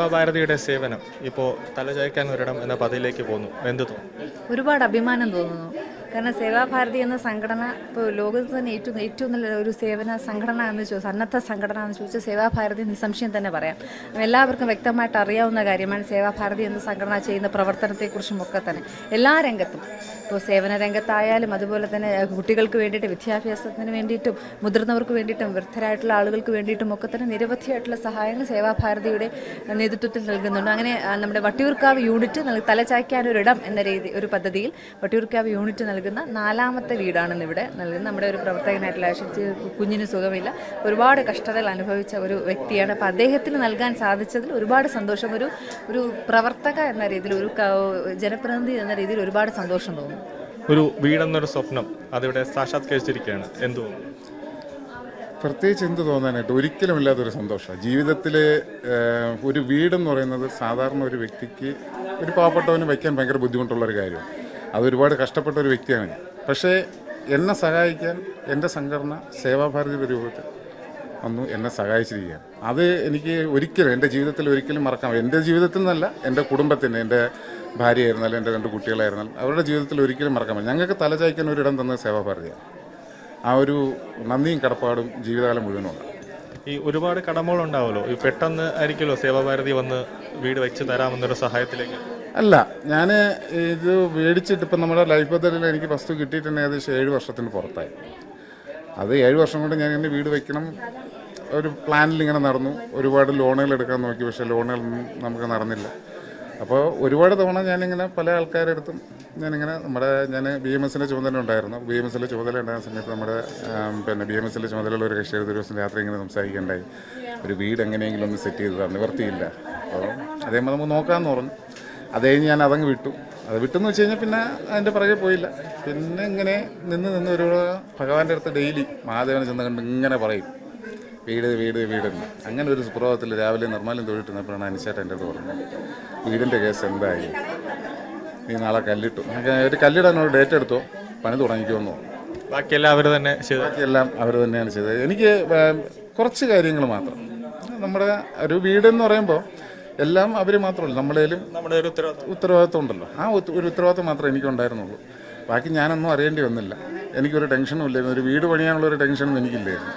സേവാഭാരതിയുടെ സേവനം ഇപ്പോൾ തലചായ്ക്കാൻ ഒരിടം എന്ന പദവിയിലേക്ക് പോകുന്നു, എന്ത് തോന്നുന്നു? ഒരുപാട് അഭിമാനം തോന്നുന്നു. കാരണം സേവാഭാരതി എന്ന സംഘടന ഇപ്പോൾ ലോകത്ത് തന്നെ ഏറ്റവും നല്ല ഒരു സേവന സംഘടന എന്ന് ചോദിച്ചാൽ, സന്നദ്ധ സംഘടന എന്ന് ചോദിച്ചാൽ സേവാഭാരതി നിസ്സംശയം തന്നെ പറയാം. എല്ലാവർക്കും വ്യക്തമായിട്ട് അറിയാവുന്ന കാര്യമാണ് സേവാഭാരതി എന്ന സംഘടന ചെയ്യുന്ന പ്രവർത്തനത്തെക്കുറിച്ചും ഒക്കെ തന്നെ. എല്ലാ രംഗത്തും, ഇപ്പോൾ സേവന രംഗത്തായാലും അതുപോലെ തന്നെ കുട്ടികൾക്ക് വേണ്ടിയിട്ട് വിദ്യാഭ്യാസത്തിന് വേണ്ടിയിട്ടും മുതിർന്നവർക്ക് വേണ്ടിയിട്ടും വൃദ്ധരായിട്ടുള്ള ആളുകൾക്ക് വേണ്ടിയിട്ടും ഒക്കെ തന്നെ നിരവധിയായിട്ടുള്ള സഹായങ്ങൾ സേവാഭാരതിയുടെ നേതൃത്വത്തിൽ നൽകുന്നുണ്ട്. അങ്ങനെ നമ്മുടെ വട്ടിയൂർക്കാവ് യൂണിറ്റ് തലചായ്ക്കാനൊരിടം എന്ന ഒരു പദ്ധതിയിൽ വട്ടിയൂർക്കാവ് യൂണിറ്റ് നൽകുന്ന 4ാമത്തെ വീടാണെന്ന് ഇവിടെ നൽകുന്നത്. നമ്മുടെ ഒരു പ്രവർത്തകനായിട്ടുള്ള കുഞ്ഞിന് സുഖമില്ല, ഒരുപാട് കഷ്ടതകൾ അനുഭവിച്ച ഒരു വ്യക്തിയാണ്. അപ്പോൾ അദ്ദേഹത്തിന് നൽകാൻ സാധിച്ചതിൽ ഒരുപാട് സന്തോഷം. ഒരു പ്രവർത്തക എന്ന രീതിയിൽ, ഒരു ജനപ്രതിനിധി എന്ന രീതിയിൽ ഒരുപാട് സന്തോഷം തോന്നുന്നു. ഒരു വീടെന്നൊരു സ്വപ്നം അതിവിടെ സാക്ഷാത്കരിച്ചിരിക്കുകയാണ്, എന്ത് തോന്നുന്നു? പ്രത്യേകിച്ച് എന്ത് തോന്നാനായിട്ട് ഒരിക്കലും ഇല്ലാത്തൊരു സന്തോഷമാണ് ജീവിതത്തിൽ. ഒരു വീടെന്ന് പറയുന്നത് സാധാരണ ഒരു വ്യക്തിക്ക്, ഒരു പാവപ്പെട്ടവന് വയ്ക്കാൻ ഭയങ്കര ബുദ്ധിമുട്ടുള്ളൊരു കാര്യമാണ്. അതൊരുപാട് കഷ്ടപ്പെട്ട ഒരു വ്യക്തിയാണ് ഞാൻ. പക്ഷേ എന്നെ സഹായിക്കാൻ എൻ്റെ സംഘടന സേവാഭാരതിയുടെ രൂപത്തിൽ വന്നു എന്നെ സഹായിച്ചിരിക്കുകയാണ്. അത് എനിക്ക് ഒരിക്കലും എൻ്റെ ജീവിതത്തിൽ ഒരിക്കലും മറക്കാം. എൻ്റെ ജീവിതത്തിൽ നിന്നല്ല, എൻ്റെ കുടുംബത്തിന്, എൻ്റെ ഭാര്യയായിരുന്നാലും എൻ്റെ 2 കുട്ടികളായിരുന്നാലും അവരുടെ ജീവിതത്തിൽ ഒരിക്കലും മറക്കാൻ പറ്റില്ല. ഞങ്ങൾക്ക് തലചായ്ക്കാൻ ഒരിടം തന്നത് സേവാഭാരതിയാണ്. ആ ഒരു നന്ദിയും കടപ്പാടും ജീവിതകാലം മുഴുവനുണ്ട്. ഈ ഒരുപാട് കടമകളുണ്ടാവുമല്ലോ, ഈ പെട്ടെന്ന് ആയിരിക്കുമല്ലോ സേവാഭാരതി വന്ന് വീട് വെച്ച് തരാമെന്നൊരു സഹായത്തിലേക്ക്? അല്ല, ഞാൻ ഇത് മേടിച്ചിട്ട് ഇപ്പം നമ്മുടെ ലൈഫ് പദ്ധതിയിൽ എനിക്ക് വസ്തു കിട്ടിയിട്ടുണ്ടെങ്കിൽ ഏകദേശം 7 വർഷത്തിന് പുറത്തായി. അത് 7 വർഷം കൊണ്ട് ഞാൻ എൻ്റെ വീട് വയ്ക്കണം ഒരു പ്ലാനിൽ ഇങ്ങനെ നടന്നു. ഒരുപാട് ലോണുകൾ എടുക്കാൻ നോക്കി, പക്ഷേ ലോണുകളൊന്നും നമുക്ക് നടന്നില്ല. അപ്പോൾ ഒരുപാട് തവണ ഞാനിങ്ങനെ പല ആൾക്കാരുടെ അടുത്തും ഞാനിങ്ങനെ ഞാൻ BMSൻ്റെ ചുമതല ഉണ്ടായിരുന്നു. BMSലെ ചുമതല ഉണ്ടായിരുന്ന സമയത്ത് BMSലെ ചുമതലയുള്ള ഒരു കക്ഷി ഒരു ദിവസം രാത്രി ഇങ്ങനെ സംസാരിക്കേണ്ടായി, ഒരു വീട് എങ്ങനെയെങ്കിലും ഒന്ന് സെറ്റ് ചെയ്തതാണ്, നിവർത്തിയില്ല. അപ്പോൾ അതേപോലെ നമുക്ക് നോക്കാമെന്ന് പറഞ്ഞു. അത് കഴിഞ്ഞ് ഞാൻ അതങ്ങ് വിട്ടു. അത് വിട്ടെന്ന് വെച്ച് കഴിഞ്ഞാൽ പിന്നെ അതിൻ്റെ പുറകെ പോയില്ല. പിന്നെ ഇങ്ങനെ നിന്ന് ഒരു ഭഗവാന്റെ അടുത്ത് ഡെയിലി മഹാദേവനെ ചെന്ന് കണ്ട് ഇങ്ങനെ പറയും, വീട് വീട് വീടെന്ന്. അങ്ങനെ ഒരു സുപ്രഭാതത്തിൽ രാവിലെ നിർമ്മാല്യം തൊഴിട്ടുന്നപ്പോഴാണ് അനിച്ചേട്ടൻ എൻ്റെ അടുത്ത് പറഞ്ഞത്, വീടിൻ്റെ കേസ് എന്തായി, നീ നാളെ കല്ലിട്ടു, ഒരു കല്ലിടാനൊരു ഡേറ്റ് എടുത്തോ, പണി തുടങ്ങിക്കുമെന്ന് പറഞ്ഞു. ബാക്കിയെല്ലാം അവർ തന്നെ ചെയ്തു? ബാക്കിയെല്ലാം അവർ തന്നെയാണ് ചെയ്തത്. എനിക്ക് കുറച്ച് കാര്യങ്ങൾ മാത്രം, നമ്മുടെ ഒരു വീടെന്ന് പറയുമ്പോൾ എല്ലാം അവർ മാത്രമല്ല, നമ്മുടെയിലും നമ്മുടെ ഒരു ഉത്തരവാദിത്വം ഉണ്ടല്ലോ. ആ ഒരു ഉത്തരവാദിത്വം മാത്രമേ എനിക്കുണ്ടായിരുന്നുള്ളൂ. ബാക്കി ഞാനൊന്നും അറിയേണ്ടി വന്നില്ല. എനിക്കൊരു ടെൻഷനും ഇല്ലായിരുന്നു. ഒരു വീട് പണിയാനുള്ളൊരു ടെൻഷനും എനിക്കില്ലായിരുന്നു.